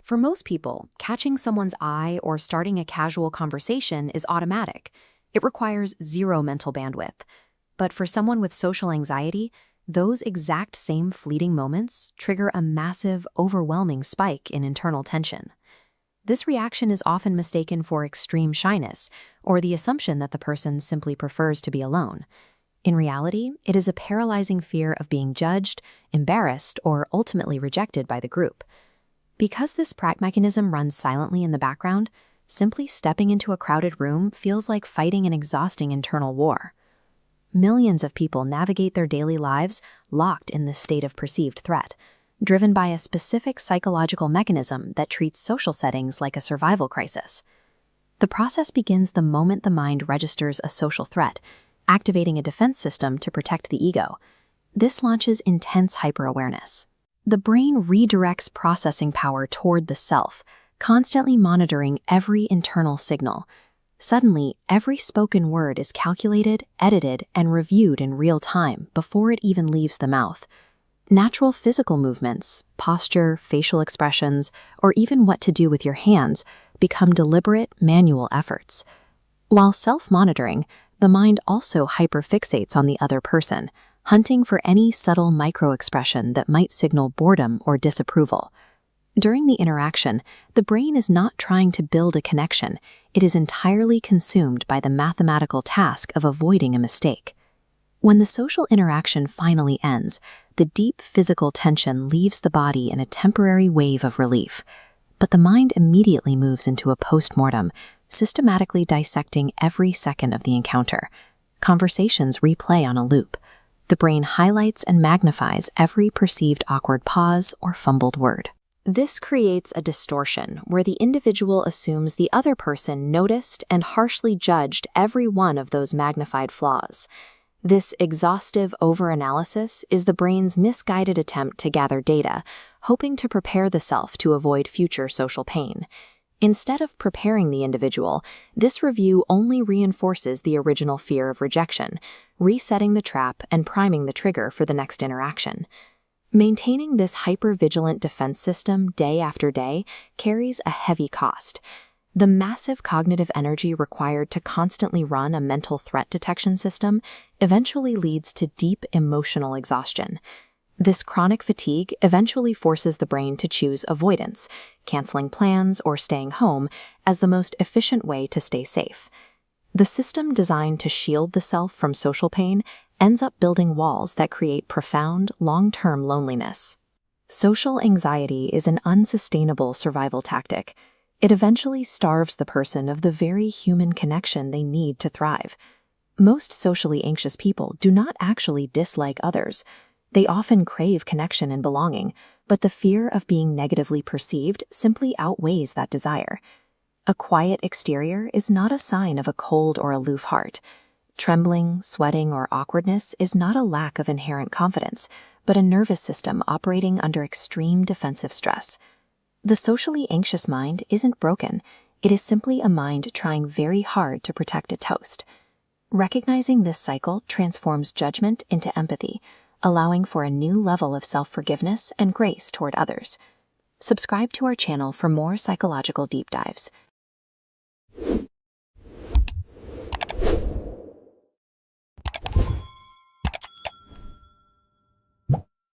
For most people, catching someone's eye or starting a casual conversation is automatic. It requires zero mental bandwidth. But for someone with social anxiety, those exact same fleeting moments trigger a massive, overwhelming spike in internal tension. This reaction is often mistaken for extreme shyness or the assumption that the person simply prefers to be alone. In reality, it is a paralyzing fear of being judged, embarrassed, or ultimately rejected by the group. Because this mechanism runs silently in the background, simply stepping into a crowded room feels like fighting an exhausting internal war. Millions of people navigate their daily lives locked in this state of perceived threat, driven by a specific psychological mechanism that treats social settings like a survival crisis. The process begins the moment the mind registers a social threat, activating a defense system to protect the ego. This launches intense hyperawareness. The brain redirects processing power toward the self, constantly monitoring every internal signal. Suddenly, every spoken word is calculated, edited, and reviewed in real time before it even leaves the mouth. Natural physical movements, posture, facial expressions, or even what to do with your hands become deliberate, manual efforts. While self-monitoring, the mind also hyperfixates on the other person, hunting for any subtle micro-expression that might signal boredom or disapproval. During the interaction, the brain is not trying to build a connection. It is entirely consumed by the mathematical task of avoiding a mistake. When the social interaction finally ends, the deep physical tension leaves the body in a temporary wave of relief. But the mind immediately moves into a post-mortem, systematically dissecting every second of the encounter. Conversations replay on a loop. The brain highlights and magnifies every perceived awkward pause or fumbled word. This creates a distortion where the individual assumes the other person noticed and harshly judged every one of those magnified flaws. This exhaustive overanalysis is the brain's misguided attempt to gather data, hoping to prepare the self to avoid future social pain. Instead of preparing the individual, this review only reinforces the original fear of rejection, resetting the trap and priming the trigger for the next interaction. Maintaining this hyper-vigilant defense system day after day carries a heavy cost. The massive cognitive energy required to constantly run a mental threat detection system eventually leads to deep emotional exhaustion. This chronic fatigue eventually forces the brain to choose avoidance, canceling plans or staying home as the most efficient way to stay safe. The system designed to shield the self from social pain ends up building walls that create profound, long-term loneliness. Social anxiety is an unsustainable survival tactic. It eventually starves the person of the very human connection they need to thrive. Most socially anxious people do not actually dislike others. They often crave connection and belonging, but the fear of being negatively perceived simply outweighs that desire. A quiet exterior is not a sign of a cold or aloof heart. Trembling, sweating, or awkwardness is not a lack of inherent confidence, but a nervous system operating under extreme defensive stress. The socially anxious mind isn't broken. It is simply a mind trying very hard to protect its host. Recognizing this cycle transforms judgment into empathy, allowing for a new level of self-forgiveness and grace toward others. Subscribe to our channel for more psychological deep dives.